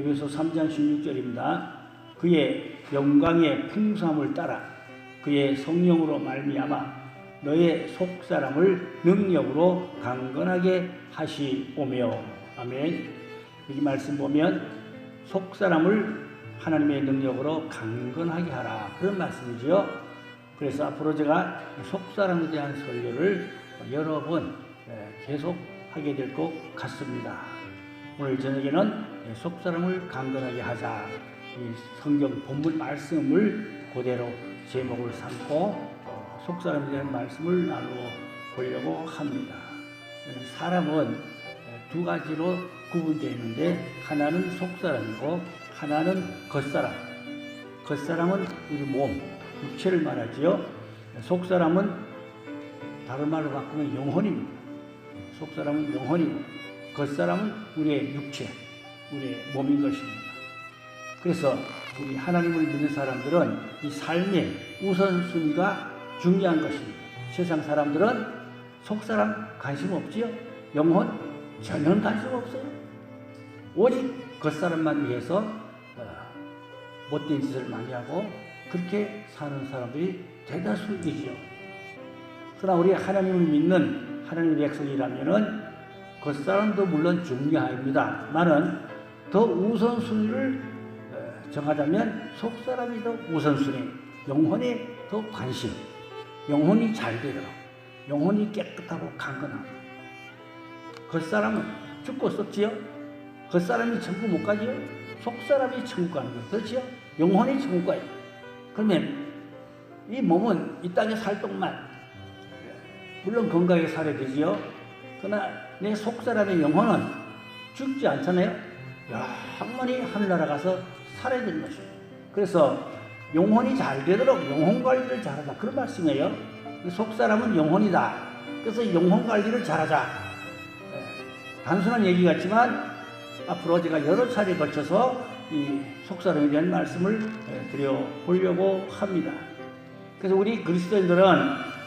에베소 3장 16절입니다. 그의 영광의 풍성함을 따라 그의 성령으로 말미암아 너의 속사람을 능력으로 강건하게 하시오며. 아멘. 여기 말씀 보면 속사람을 하나님의 능력으로 강건하게 하라, 그런 말씀이죠. 그래서 앞으로 제가 속사람에 대한 설교를 여러 번 계속 하게 될 것 같습니다. 오늘 저녁에는 속사람을 강건하게 하자, 이 성경 본문 말씀을 그대로 제목을 삼고 속사람에 대한 말씀을 나누어 보려고 합니다. 사람은 두 가지로 구분되어 있는데, 하나는 속사람이고 하나는 겉사람. 겉사람은 우리 몸, 육체를 말하지요. 속사람은 다른 말로 바꾸면 영혼입니다. 속사람은 영혼이고 겉사람은 우리의 육체, 우리의 몸인 것입니다. 그래서 우리 하나님을 믿는 사람들은 이 삶의 우선순위가 중요한 것입니다. 세상 사람들은 속사람 관심 없지요. 영혼 전혀 관심 없어요. 오직 겉사람만 위해서 못된 짓을 많이 하고 그렇게 사는 사람들이 대다수이지요. 그러나 우리 하나님을 믿는 하나님의 백성이라면은 겉사람도 물론 중요합니다. 나는 더 우선순위를 정하자면 속사람이 더 우선순위, 영혼에 더 관심, 영혼이 잘 되도록, 영혼이 깨끗하고 강건하고. 겉사람은 죽고 썩지요. 겉사람이 천국 못 가지요. 속사람이 천국 가는 거예요. 그렇지요? 영혼이 천국 가요. 그러면 이 몸은 이 땅에 살 동안 물론 건강하게 살아야 되지요. 그러나 내 속사람의 영혼은 죽지 않잖아요. 영원히 하늘나라 가서 살아야 되는 것입니다. 그래서 영혼이 잘 되도록 영혼 관리를 잘하자, 그런 말씀이에요. 속사람은 영혼이다. 그래서 영혼 관리를 잘하자. 단순한 얘기 같지만 앞으로 제가 여러 차례에 걸쳐서 이 속사람에 대한 말씀을 드려보려고 합니다. 그래서 우리 그리스도인들은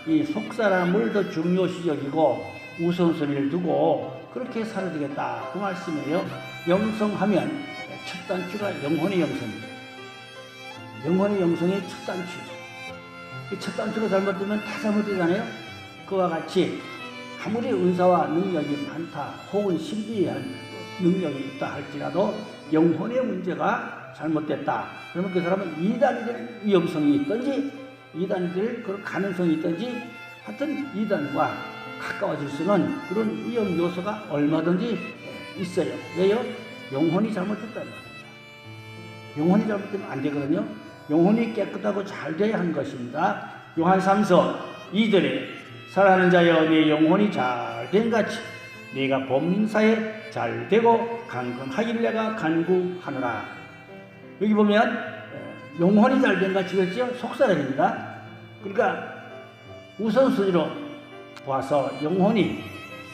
이 속사람을 더 중요시 여기고 우선순위를 두고 그렇게 살아야 되겠다, 그 말씀이에요. 영성하면 첫 단추가 영혼의 영성입니다. 영혼의 영성이 첫 단추. 이 첫 단추가 잘못되면 다 잘못되잖아요. 그와 같이 아무리 은사와 능력이 많다, 혹은 신비한 능력이 있다 할지라도 영혼의 문제가 잘못됐다, 그러면 그 사람은 이단이 될 위험성이 있든지 이단이 될 그런 가능성이 있든지 하여튼 이단과 가까워질 수는 그런 위험 요소가 얼마든지 있어요. 왜요? 영혼이 잘못됐다는 거예요. 영혼이 잘못되면 안 되거든요. 영혼이 깨끗하고 잘 돼야 하는 것입니다. 요한 3서 2절에 사랑하는 자여 내 영혼이 잘 된 같이 네가 범사에 잘 되고 강건하기를 내가 간구하노라. 여기 보면 영혼이 잘 된 같이 그랬죠? 속사람입니다. 그러니까 우선순위로 보아서 영혼이,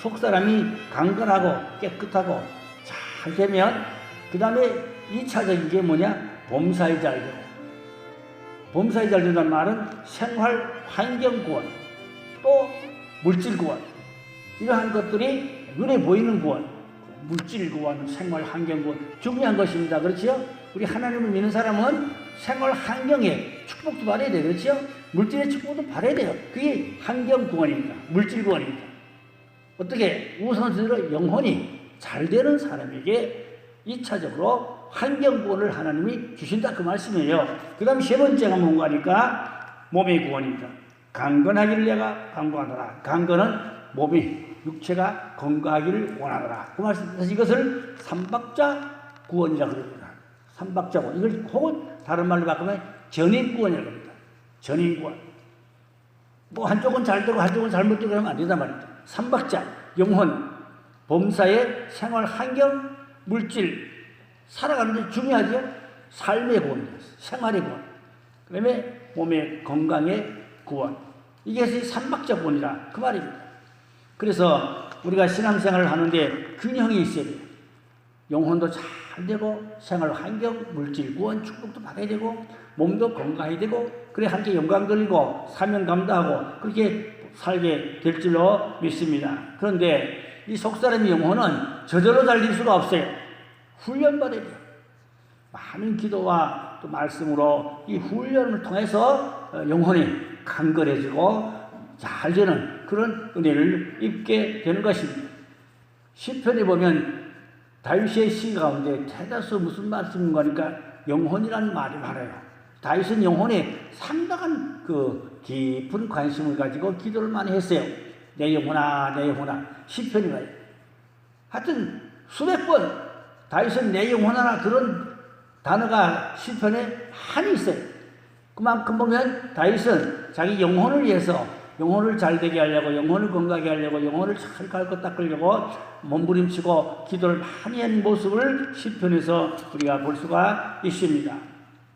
속사람이 강건하고 깨끗하고 잘 되면 그 다음에 2차적인 게 뭐냐? 범사에 잘 되고. 범사에 잘 된다는 말은 생활 환경 구원, 또 물질 구원, 이러한 것들이 눈에 보이는 구원, 물질 구원, 생활 환경 구원 중요한 것입니다. 그렇지요? 우리 하나님을 믿는 사람은 생활 환경에 축복도 받아야 돼요. 그렇지요? 물질의 축복도 받아야 돼요. 그게 환경 구원입니다. 물질 구원입니다. 어떻게? 우선순위로 영혼이 잘 되는 사람에게 2차적으로 환경 구원을 하나님이 주신다, 그 말씀이에요. 그 다음 세 번째가 뭔가 하니까 몸의 구원입니다. 강건하기를 내가 간구하노라. 강건은 몸이, 육체가 건강하기를 원하노라, 그 말씀. 그래서 이것을 삼박자 구원이라고 그럽니다. 삼박자 구원. 이걸 혹은 다른 말로 바꾸면 전인 구원이라고 합니다. 전인 구원. 뭐 한쪽은 잘 되고 한쪽은 잘못되고 그러면 안 된단 말이죠. 삼박자, 영혼, 범사의 생활 환경, 물질, 살아가는데 중요하죠. 삶의 구원, 생활의 구원, 그 다음에 몸의 건강의 구원. 이게 삼박자 구원이라, 그 말입니다. 그래서 우리가 신앙생활을 하는데 균형이 있어야 돼요. 영혼도 잘 되고 생활 환경, 물질 구원, 축복도 받아야 되고 몸도 건강해야 되고, 그래 함께 영광 돌리고 사명 감당하고 그렇게 살게 될 줄로 믿습니다. 그런데 이 속사람의 영혼은 저절로 잘 될 수가 없어요. 훈련받아야 돼요. 많은 기도와 또 말씀으로 이 훈련을 통해서 영혼이 강건해지고 잘 되는 그런 은혜를 입게 되는 것입니다. 시편에 보면 다윗의 시 가운데 대다수 무슨 말씀인가 하니까 영혼이라는 말이 많아요. 다윗은 영혼에 상당한 그 깊은 관심을 가지고 기도를 많이 했어요. 내 영혼아, 내 영혼아. 시편이 말이에요. 하여튼 수백 번 다윗은 내 영혼아 그런 단어가 시편에 많이 있어요. 그만큼 보면 다윗은 자기 영혼을 위해서 영혼을 잘 되게 하려고, 영혼을 건강하게 하려고, 영혼을 잘 갈고 닦으려고 몸부림치고 기도를 많이 한 모습을 시편에서 우리가 볼 수가 있습니다.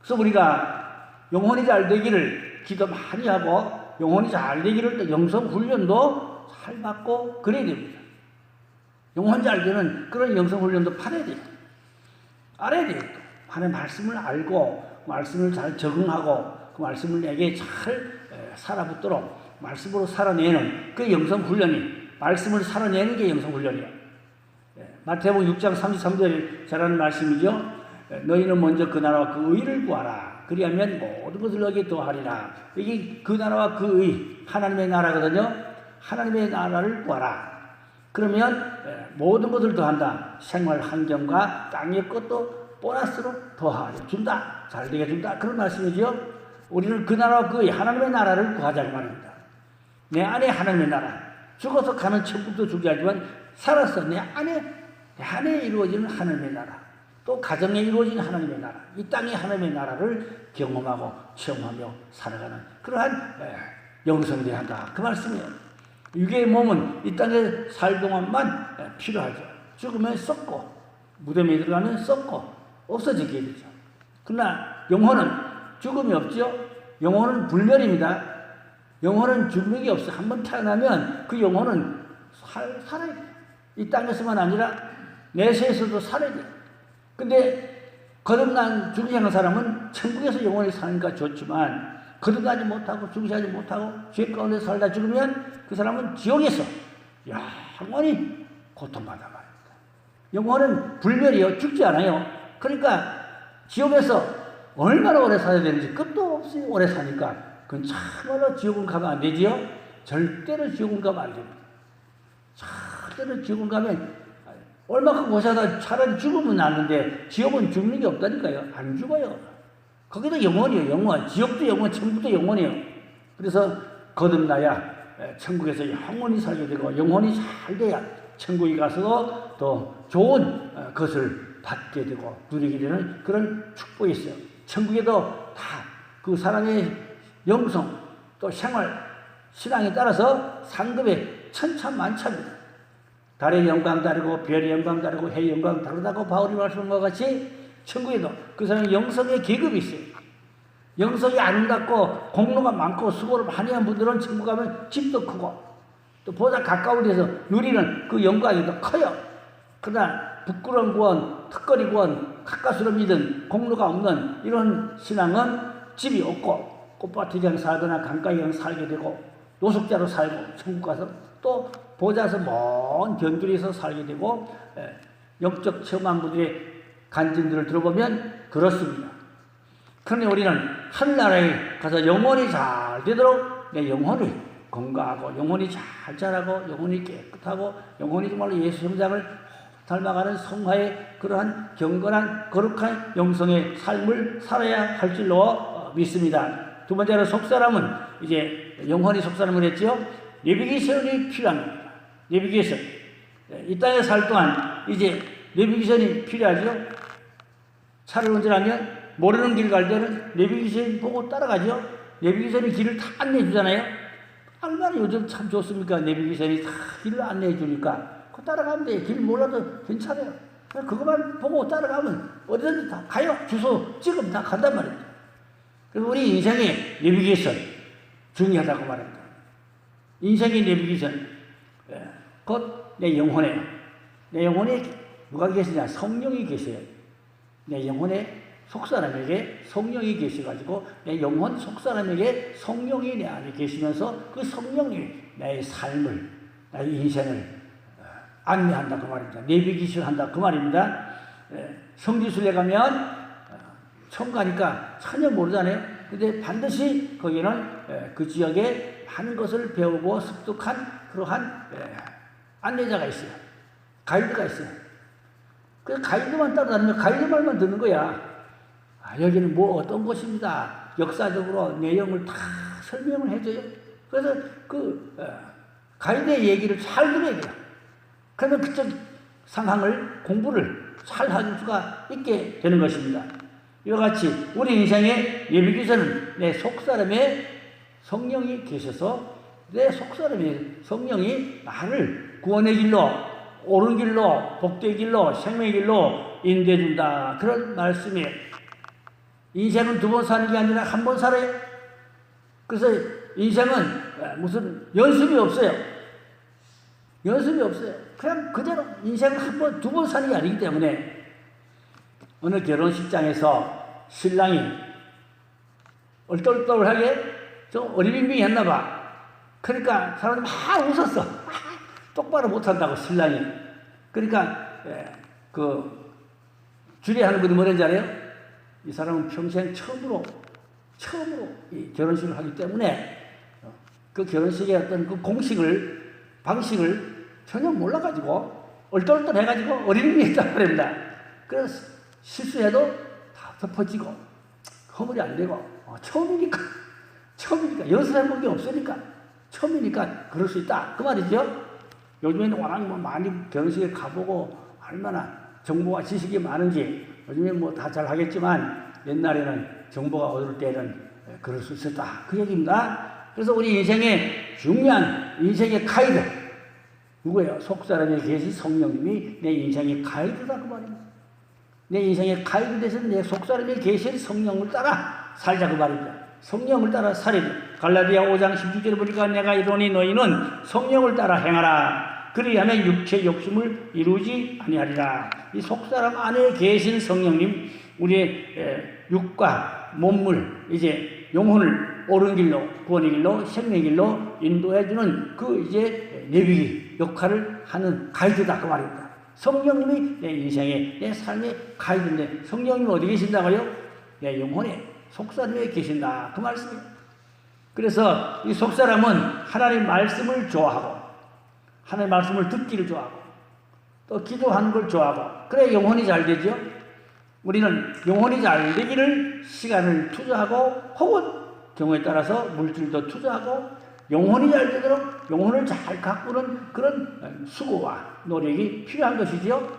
그래서 우리가 영혼이 잘 되기를 기도 많이 하고 영혼이 잘 되기를 또 영성 훈련도 잘 받고 그래야 됩니다. 영혼 잘 되는 그런 영성 훈련도 받아야 돼요. 알아야 돼요. 하나님의 말씀을 알고 말씀을 잘 적응하고 그 말씀을 내게 잘 살아붙도록 말씀으로 살아내는 그 영성 훈련이 말씀을 살아내는 게 영성 훈련이에요. 마태복음 6장 33절 잘하는 말씀이죠. 너희는 먼저 그 나라와 그 의를 구하라. 그리하면 모든 것을 너에게 더하리라. 이게 그 나라와 그 의, 하나님의 나라거든요. 하나님의 나라를 구하라. 그러면 모든 것을 더한다. 생활 환경과 땅의 것도 보너스로 더하여 준다. 잘되게 준다. 그런 말씀이죠. 우리는 그 나라와 그 하나님의 나라를 구하자고 말입니다. 내 안에 하나님의 나라. 죽어서 가는 천국도 중요하지만 살아서 내 안에 이루어지는 하나님의 나라. 또 가정에 이루어지는 하나님의 나라. 이 땅의 하나님의 나라를 경험하고 체험하며 살아가는 그러한 영성이 되어야 한다. 그 말씀이에요. 육의 몸은 이 땅에 살 동안만 필요하죠. 죽으면 썩고 무덤에 들어가면 썩고 없어지게 되죠. 그러나 영혼은 죽음이 없죠. 영혼은 불멸입니다. 영혼은 죽음이 없어. 한번 태어나면 그 영혼은 살아야 돼요. 이 땅에서만 아니라 내세에서도 살아야 돼요. 근데 거듭난 죽으시는 사람은 천국에서 영원히 사니까 좋지만 거듭나지 못하고 죽으시지 못하고 죄 가운데 살다 죽으면 그 사람은 지옥에서 영원히 고통받아 말입니다. 영혼은 불멸이요. 죽지 않아요. 그러니까 지옥에서 얼마나 오래 살아야 되는지 끝도 없이 오래 사니까 그건 참으로 지옥은 가면 안 되지요. 절대로 지옥은 가면 안 됩니다. 절대로 지옥은 가면 얼마큼 고생하다 차라리 죽으면 낫는데 지옥은 죽는 게 없다니까요. 안 죽어요. 거기도 영원이에요. 영원. 지옥도 영원, 천국도 영원이에요. 그래서 거듭나야 천국에서 영원히 살게 되고 영원히 잘 돼야 천국에 가서도 더 좋은 것을 받게 되고 누리게 되는 그런 축복이 있어요. 천국에도 다 그 사람의 영성 또 생활 신앙에 따라서 상급에 천차만차입니다. 달의 영광 다르고 별의 영광 다르고 해의 영광 다르다고 바울이 말씀한 것 같이 천국에도 그 사람의 영성의 계급이 있어요. 영성이 아름답고 공로가 많고 수고를 많이 한 분들은 천국 가면 집도 크고 또 보다 가까운 데서 누리는 그 영광이 더 커요. 그러나 부끄러운 구원, 턱걸이 구원, 가까스로 믿은 공로가 없는 이런 신앙은 집이 없고 꽃밭에 그냥 살거나 강가에 그냥 살게 되고 노숙자로 살고 천국 가서 또 보자서 먼 견두리에서 살게 되고 영적 체험한 분들의 간증들을 들어보면 그렇습니다. 그러니 우리는 하늘나라에 가서 영혼이 잘 되도록 내 영혼이 건강하고 영혼이 잘 자라고 영혼이 깨끗하고 영혼이 정말로 예수 형상을 닮아가는 성화의 그러한 경건한 거룩한 영성의 삶을 살아야 할 줄로 믿습니다. 두 번째로 속사람은 이제 영혼이 속사람을 했죠. 내비게이션이 필요합니다. 내비게이션. 이 땅에 살 동안 이제 내비게이션이 필요하죠. 차를 운전하면 모르는 길 갈 때는 내비게이션 보고 따라가죠. 내비게이션이 길을 다 안내해 주잖아요. 얼마나 요즘 참 좋습니까? 내비게이션이 다 길을 안내해 주니까 그 따라가면 돼. 길 몰라도 괜찮아요. 그것만 보고 따라가면 어디든지 다 가요. 주소 찍으면 다 간단 말입니다. 그리고 우리 인생의 내비게이션 중요하다고 말합니다. 인생의 내비게이션 곧 내 영혼에 내 영혼에 누가 계시냐? 성령이 계세요. 내 영혼에 속사람에게 성령이 계셔가지고 내 영혼 속사람에게 성령이 내 안에 계시면서 그 성령이 나의 삶을 나의 인생을 안내한다 그 말입니다. 내비게이션 한다 그 말입니다. 성지순례 가면 처음 가니까 전혀 모르잖아요. 근데 반드시 거기는 그 지역에 많은 것을 배우고 습득한 그러한 안내자가 있어요. 가이드가 있어요. 그 가이드만 따라다니면 가이드 말만 듣는 거야. 여기는 뭐 어떤 곳입니다. 역사적으로 내용을 다 설명을 해줘요. 그래서 그 가이드의 얘기를 잘 들어야 돼요. 그러면 그쪽 상황을 공부를 잘 할 수가 있게 되는 것입니다. 이와 같이 우리 인생의 예비교사는 내 속사람의 성령이 계셔서 내 속사람의 성령이 나를 구원의 길로, 옳은 길로, 복된 길로, 생명의 길로 인도해준다. 그런 말씀이에요. 인생은 두 번 사는 게 아니라 한 번 살아요. 그래서 인생은 무슨 연습이 없어요. 연습이 없어요. 그냥 그대로 인생은 한 번, 두 번 사는 게 아니기 때문에 어느 결혼식장에서 신랑이 얼떨떨하게 좀 어리빙빙 했나 봐. 그러니까 사람들이 막 웃었어. 똑바로 못한다고 신랑이. 그러니까 그 주례하는 분이 뭐랬는지 알아요? 이 사람은 평생 처음으로 이 결혼식을 하기 때문에 그 결혼식의 어떤 그 방식을 전혀 몰라가지고 얼떨떨 해가지고 어린이 했단 말입니다. 그래서 실수해도 다 덮어지고 허물이 안 되고 처음이니까 연습해본 게 없으니까 처음이니까 그럴 수 있다 그 말이죠. 요즘에는 워낙 뭐 많이 결혼식에 가보고 얼마나 정보와 지식이 많은지 요즘에 뭐 다 잘 하겠지만 옛날에는 정보가 어두울 때는 그럴 수 있었다 그 얘기입니다. 그래서 우리 인생의 중요한 인생의 가이드 누구예요? 속사람에 계신 성령님이 내 인생의 가이드다 그 말입니다. 내 인생의 가이드 대신 내 속사람에 계신 성령을 따라 살자 그 말입니다. 성령을 따라 살이다. 갈라디아 5장 16절에 보니까 내가 이르노니 너희는 성령을 따라 행하라. 그리하면 육체 욕심을 이루지 아니하리라. 이 속사람 안에 계신 성령님 우리의 육과 몸을 이제 영혼을 옳은 길로 구원의 길로 생명의 길로 인도해주는 그 이제 내비 역할을 하는 가이드다 그 말입니다. 성령님이 내 인생의 내 삶의 가이드인데 성령님이 어디 계신다고요? 내 영혼에 속사람에 계신다 그 말씀이에요. 그래서 이 속사람은 하나님의 말씀을 좋아하고 하나님의 말씀을 듣기를 좋아하고 또 기도하는 걸 좋아하고 그래 영혼이 잘 되죠. 우리는 영혼이 잘 되기를 시간을 투자하고 혹은 경우에 따라서 물질도 투자하고 영혼이 잘 되도록 영혼을 잘 가꾸는 그런 수고와 노력이 필요한 것이죠.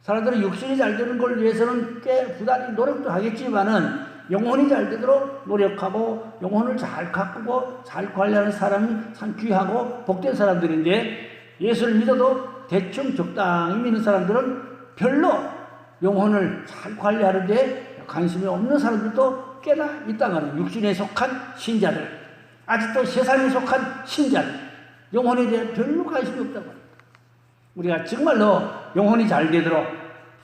사람들은 육신이 잘 되는 걸 위해서는 꽤 부단히 노력도 하겠지만은 영혼이 잘 되도록 노력하고 영혼을 잘 가꾸고 잘 관리하는 사람이 참 귀하고 복된 사람들인데 예수를 믿어도 대충 적당히 믿는 사람들은 별로 영혼을 잘 관리하는데 관심이 없는 사람들도 꽤나 있다는 육신에 속한 신자들 아직도 세상에 속한 신자들 영혼에 대해 별로 관심이 없다고 합니다. 우리가 정말로 영혼이 잘 되도록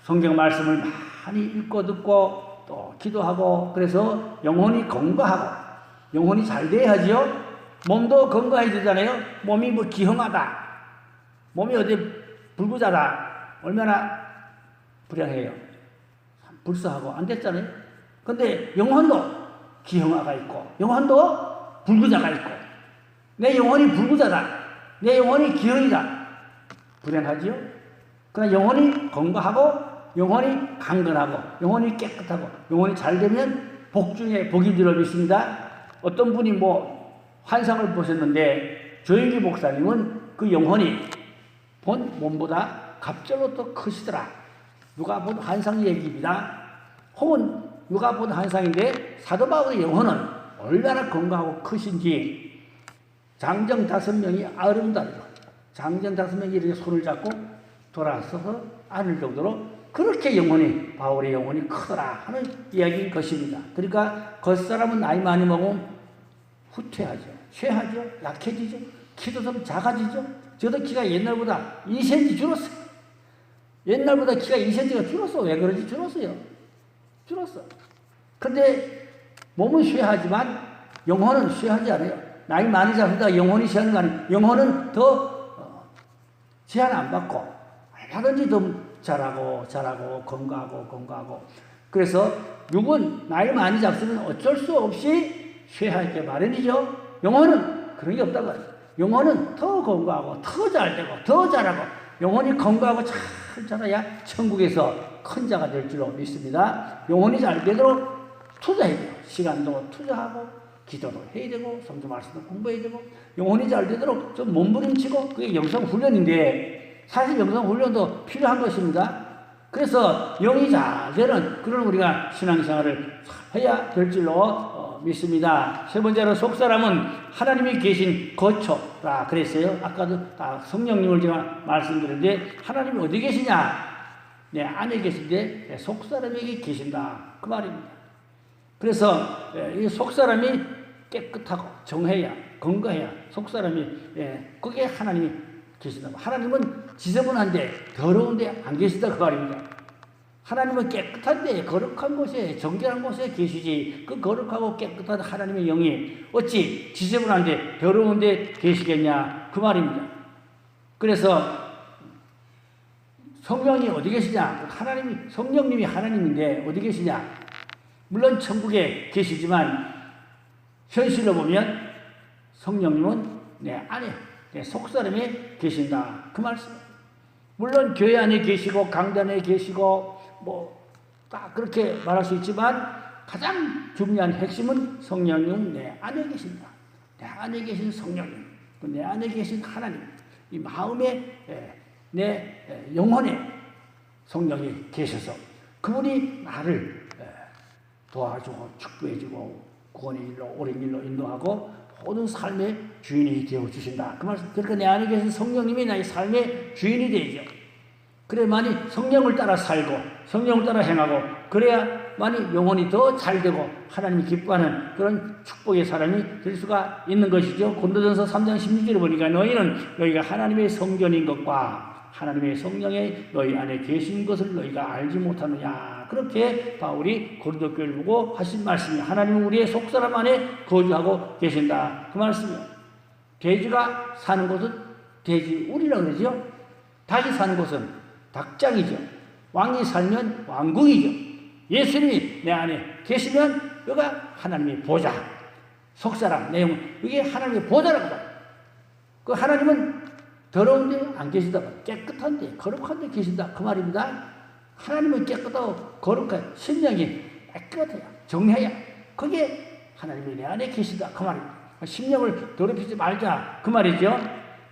성경 말씀을 많이 읽고 듣고 또 기도하고 그래서 영혼이 건강하고 영혼이 잘 돼야지요. 몸도 건강해야 되잖아요. 몸이 뭐 기형하다 몸이 어디 불구자다 얼마나 불행해요. 불쌍하고 안 됐잖아요. 근데 영혼도 기형아가 있고 영혼도 불구자가 있고 내 영혼이 불구자다 내 영혼이 기형이다 불행하지요. 그러나 영혼이 건강하고 영혼이 강건하고 영혼이 깨끗하고 영혼이 잘 되면 복 중에 복이 들어 있습니다. 어떤 분이 뭐 환상을 보셨는데 조영기 목사님은 그 영혼이 본 몸보다 갑절로 또 크시더라. 누가 본 환상 얘기입니다. 혹은 누가 본 환상인데 사도 바울의 영혼은 얼마나 건강하고 크신지 장정 5명이 아름다워요. 장정 5명이 이렇게 손을 잡고 돌아서서 안을 정도로 그렇게 영혼이 바울의 영혼이 크더라 하는 이야기인 것입니다. 그러니까 겉사람은 나이 많이 먹으면 후퇴하죠. 쇠하죠. 약해지죠. 키도 좀 작아지죠. 저도 키가 옛날보다 2cm 줄었어요. 옛날보다 키가 2cm가 줄었어. 왜 그런지 줄었어요. 줄었어. 근데 몸은 쇠하지만 영혼은 쇠하지 않아요. 나이 많이 잡으니까 영혼이 쇠하는 거 아니에요. 영혼은 더 제한 안 받고 얼마든지 더 잘하고 건강하고 그래서 육은 나이 많이 잡수면 어쩔 수 없이 쇠하게 마련이죠. 영혼은 그런 게 없다고 해요. 영혼은 더 건강하고 더 잘되고 더 잘하고 영혼이 건강하고 잘 자라야 천국에서 큰 자가 될 줄로 믿습니다. 영혼이 잘 되도록 투자해야 돼요. 시간도 투자하고 기도도 해야 되고 성경 말씀도 공부해야 되고 영혼이 잘 되도록 좀 몸부림치고 그게 영성훈련인데 사실 영성훈련도 필요한 것입니다. 그래서 영이 잘 되는 그런 우리가 신앙생활을 해야 될 줄로 믿습니다. 세 번째로 속사람은 하나님이 계신 거처라 그랬어요. 아까도 다 성령님을 제가 말씀드렸는데 하나님이 어디 계시냐? 내 안에 계신데 속사람에게 계신다 그 말입니다. 그래서 이 속사람이 깨끗하고 정해야 건강해야 속사람이 그게 하나님이 계신다. 하나님은 지저분한데 더러운데 안 계시다 그 말입니다. 하나님은 깨끗한데 거룩한 곳에 정결한 곳에 계시지 그 거룩하고 깨끗한 하나님의 영이 어찌 지저분한데 더러운데 계시겠냐 그 말입니다. 그래서 성령이 어디 계시냐? 하나님이 성령님이 하나님인데 어디 계시냐? 물론 천국에 계시지만 현실로 보면 성령님은 내 안에 내 속사람에 계신다 그 말씀. 물론 교회 안에 계시고 강단에 계시고 뭐 딱 그렇게 말할 수 있지만 가장 중요한 핵심은 성령님 내 안에 계신다. 내 안에 계신 성령님, 내 안에 계신 하나님, 이 마음에 내 영혼에 성령이 계셔서 그분이 나를 도와주고 축복해주고 구원의 일로 옳은 일로 인도하고 모든 삶의 주인이 되어주신다. 그 말씀. 그러니까 내 안에 계신 성령님이 나의 삶의 주인이 되죠. 그래야만이 성령을 따라 살고 성령을 따라 행하고 그래야만이 영혼이 더 잘되고 하나님이 기뻐하는 그런 축복의 사람이 될 수가 있는 것이죠. 고린도전서 3장 16절에 보니까 너희가 하나님의 성전인 것과 하나님의 성령이 너희 안에 계신 것을 너희가 알지 못하느냐. 그렇게 바울이 고린도 교회를 보고 하신 말씀이 하나님은 우리의 속사람 안에 거주하고 계신다. 그 말씀이에요. 돼지가 사는 곳은 돼지우리라고 그러죠. 닭이 사는 곳은 닭장이죠. 왕이 살면 왕궁이죠. 예수님이 내 안에 계시면 여기가 하나님의 보좌. 속사람, 내용 이게 하나님의 보좌라고 봐요. 그 하나님은 더러운데 안 계시다. 깨끗한데 거룩한데 계신다. 그 말입니다. 하나님은 깨끗하고 거룩한 심령이 깨끗해야 정해야 그게 하나님이 내 안에 계시다. 그 말입니다. 심령을 더럽히지 말자. 그 말이죠.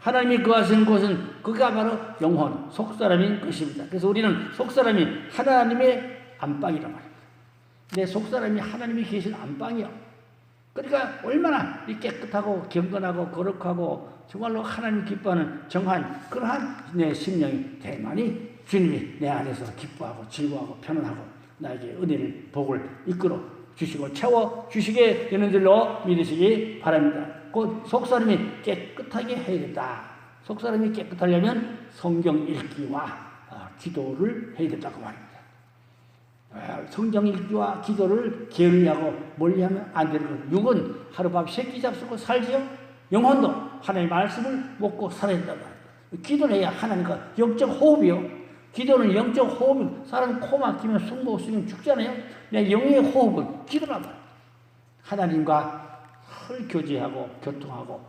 하나님이 거하시는 곳은 그가 바로 영혼, 속사람인 것입니다. 그래서 우리는 속사람이 하나님의 안방이란 말입니다. 내 속사람이 하나님이 계신 안방이요. 그러니까 얼마나 깨끗하고 경건하고 거룩하고 정말로 하나님 기뻐하는 정한 그러한 내 심령이 대만이 주님이 내 안에서 기뻐하고 즐거워하고 편안하고 나에게 은혜를 복을 이끌어 주시고 채워 주시게 되는 줄로 믿으시기 바랍니다. 곧 속사람이 깨끗하게 해야겠다. 속사람이 깨끗하려면 성경 읽기와 기도를 해야 된다고 말입니다. 성경 읽기와 기도를 게을리하고 멀리하면 안 되는 거예요. 육은 하룻밤 새끼 잡수고 살지요. 영혼도 하나님의 말씀을 먹고 살아야 된다고 말입니다. 기도를 해야 하나님과 영적 호흡이요. 기도는 영적 호흡이 사람 코 막히면 숨 못 쉬면 죽잖아요. 내 영의 호흡은 기도란 말이에요. 하나님과 늘 교제하고 교통하고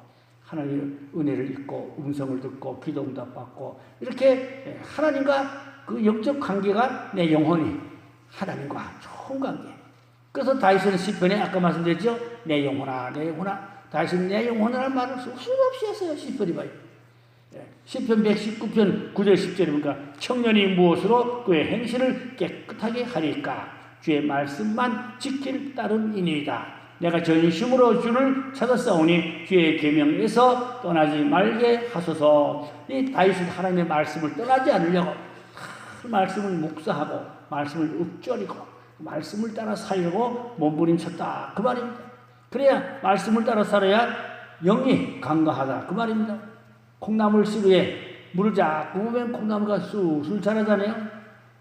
하나님의 은혜를 잊고 음성을 듣고 기도 응답 받고 이렇게 하나님과 그 영적 관계가 내 영혼이 하나님과 좋은 관계. 그래서 다윗은 시편에 아까 말씀드렸죠. 내 영혼아 내 영혼아. 다윗은 내 영혼이라는 말을 수없이 했어요. 시편이 봐요. 시편 119편 9절 10절에 보니까 청년이 무엇으로 그의 행실을 깨끗하게 하리까 주의 말씀만 지킬 따름이니이다. 내가 전심으로 주를 찾았사오니 주의 계명에서 떠나지 말게 하소서. 이 다윗은 하나님의 말씀을 떠나지 않으려고 말씀을 묵상하고 말씀을 읊조리고 말씀을 따라 살려고 몸부림쳤다 그 말입니다. 그래야 말씀을 따라 살아야 영이 강건하다 그 말입니다. 콩나물 씨루에 물을 자꾸 보면 콩나무가 쑥쑥 자라잖아요.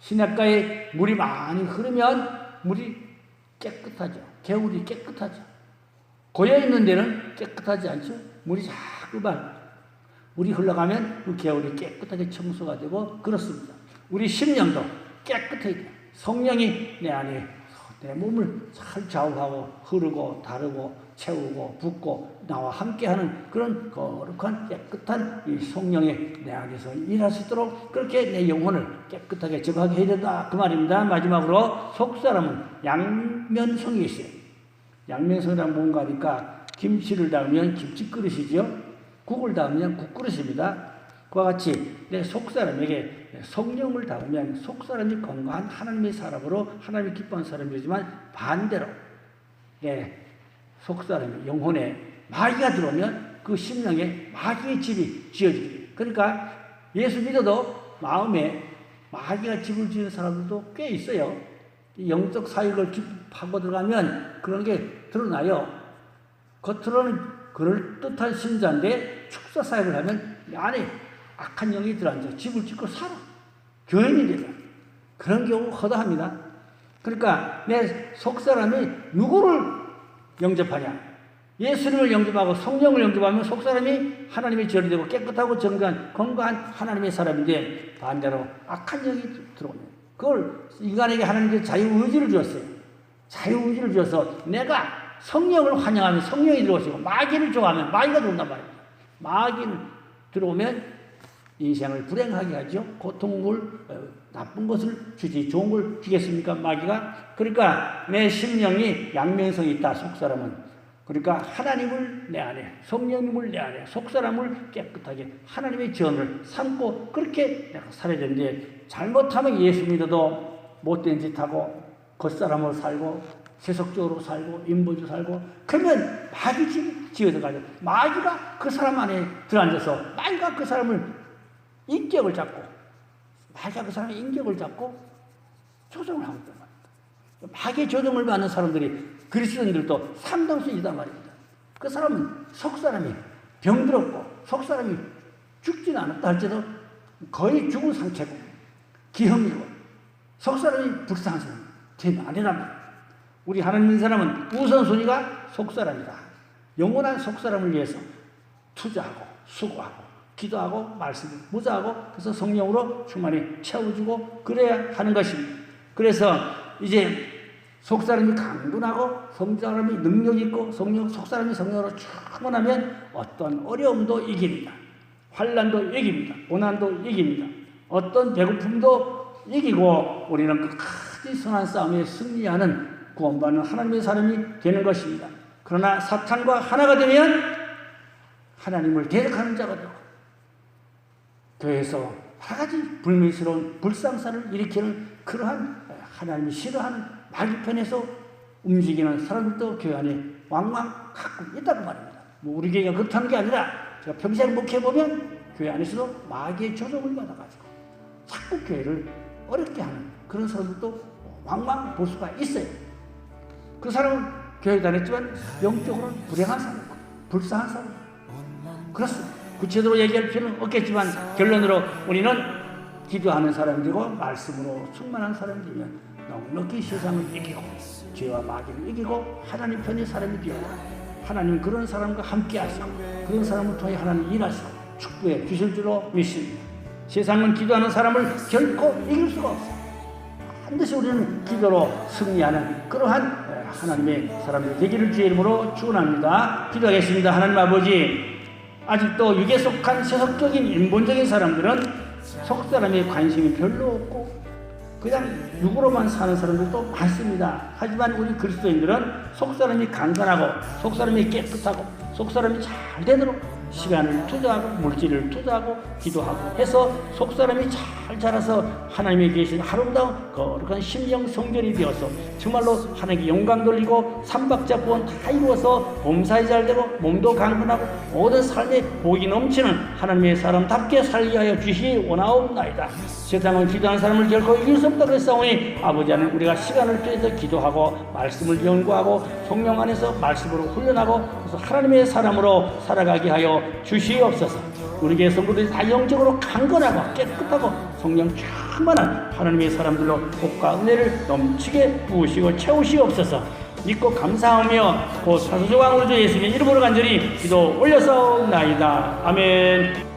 시냇가에 물이 많이 흐르면 물이 깨끗하죠. 개울이 깨끗하죠. 고여있는 데는 깨끗하지 않죠. 물이 자꾸만 물이 흘러가면 그 개울이 깨끗하게 청소가 되고 그렇습니다. 우리 심령도 깨끗해야 돼요. 성령이 내 안에 내 몸을 잘 좌우하고 흐르고 다르고 채우고 붓고 나와 함께하는 그런 거룩한 깨끗한 이 성령이 내 안에서 일할 수 있도록 그렇게 내 영혼을 깨끗하게 정하게 해야 된다 그 말입니다. 마지막으로 속사람은 양면성이 있어요. 양면성이란 뭔가 하니까 김치를 담으면 김치 그릇이죠. 국을 담으면 국 그릇입니다. 그와 같이 내 속사람에게 성령을 담으면 속사람이 건강한 하나님의 사람으로 하나님이 기뻐하는 사람이지만 반대로 속사람이 영혼에 마귀가 들어오면 그 심령에 마귀의 집이 지어지게. 그러니까 예수 믿어도 마음에 마귀가 집을 지은 사람들도 꽤 있어요. 영적 사역을 파고 들어가면 그런 게 드러나요. 겉으로는 그럴듯한 신자인데 축사 사역을 하면 안에 악한 영이 들어앉아 집을 짓고 살아. 교인이 되다. 그런 경우 허다합니다. 그러니까 내 속사람이 누구를 영접하냐? 예수님을 영접하고 성령을 영접하면 속사람이 하나님의 절이 되고 깨끗하고 정결한 건강한 하나님의 사람인데 반대로 악한 영이 들어오네. 그걸 인간에게 하나님께서 자유의지를 주었어요. 자유의지를 주어서 내가 성령을 환영하면 성령이 들어오시고 마귀를 좋아하면 마귀가 들어온단 말입니다. 마귀는 들어오면 인생을 불행하게 하죠. 고통을 나쁜 것을 주지 좋은 걸 주겠습니까 마귀가? 그러니까 내 심령이 양면성이 있다 속사람은. 그러니까 하나님을 내 안에 성령님을 내 안에 속사람을 깨끗하게 하나님의 전을 삼고 그렇게 내가 살아야 되는데 잘못하면 예수 믿어도 못된 짓 하고 겉사람으로 살고 세속적으로 살고 인본주의 살고 그러면 마귀 집 지어져가지고 마귀가 그 사람 안에 들어앉아서 마귀가 그 사람을 인격을 잡고 마귀가 그 사람의 인격을 잡고 조정을 하고 있단 말입니다. 마귀의 조정을 받는 사람들이 그리스도인들도 상당수 있단 말입니다. 그 사람은 속사람이 병들었고 속사람이 죽지는 않았다 할지라도 거의 죽은 상태고 기형이고 속사람이 불쌍한 사람 되면 안 되란 말입니다. 우리 하나님 믿는 사람은 우선순위가 속사람이다. 영원한 속사람을 위해서 투자하고 수고하고 기도하고 말씀을 무자하고 그래서 성령으로 충만히 채워주고 그래야 하는 것입니다. 그래서 이제 속사람이 강건하고 성사람이 능력있고 속사람이 성령으로 충만하면 어떤 어려움도 이깁니다. 환난도 이깁니다. 고난도 이깁니다. 어떤 배고픔도 이기고 우리는 끝까지 선한 싸움에 승리하는 구원받는 하나님의 사람이 되는 것입니다. 그러나 사탄과 하나가 되면 하나님을 대적하는 자가 되고 교회에서 여러 가지 불미스러운 불상사를 일으키는 그러한 하나님이 싫어하는 마귀편에서 움직이는 사람들도 교회 안에 왕왕 가끔 있다고 말입니다. 우리 교회가 그렇다는 게 아니라 제가 평생 목회해보면 교회 안에서도 마귀의 조종을 받아가지고 자꾸 교회를 어렵게 하는 그런 사람들도 왕왕 볼 수가 있어요. 그 사람은 교회 다녔지만 영적으로는 불행한 사람이고 불쌍한 사람이고 그렇습니다. 구체적으로 얘기할 필요는 없겠지만 결론으로 우리는 기도하는 사람들이고 말씀으로 충만한 사람들이면 넉넉히 세상을 이기고 죄와 마귀를 이기고 하나님 편의 사람이 되고 하나님 그런 사람과 함께 하시고 그런 사람을 통해 하나님 일하시고 축복해 주실 줄로 믿습니다. 세상은 기도하는 사람을 결코 이길 수가 없어요. 반드시 우리는 기도로 승리하는 그러한 하나님의 사람들 되기를 주의 이름으로 축원합니다. 기도하겠습니다. 하나님 아버지, 아직도 육에 속한 세속적인 인본적인 사람들은 속사람에 관심이 별로 없고 그냥 육으로만 사는 사람들도 많습니다. 하지만 우리 그리스도인들은 속사람이 강건하고 속사람이 깨끗하고 속사람이 잘 되도록 시간을 투자하고 물질을 투자하고 기도하고 해서 속사람이 잘 자라서 하나님에 계신 아름다운 거룩한 심령 성전이 되어서 정말로 하나님께 영광 돌리고 삼박자 구원 다 이루어서 범사에 잘 되고 몸도 강건하고 모든 삶에 복이 넘치는 하나님의 사람답게 살게 하여 주시기 원하옵나이다. 세상은 기도하는 사람을 결코 이길 수 없다 그랬사오니 아버지 하나님 우리가 시간을 통해서 기도하고 말씀을 연구하고 성령 안에서 말씀으로 훈련하고 그래서 하나님의 사람으로 살아가게 하여 주시옵소서. 우리 교회 성도들이 다 영적으로 강건하고 깨끗하고 성령 충만한 하나님의 사람들로 복과 은혜를 넘치게 부으시고 채우시옵소서. 믿고 감사하며 곧 사소조왕 우리 주 예수님의 이름으로 간절히 기도 올려서옵나이다. 아멘.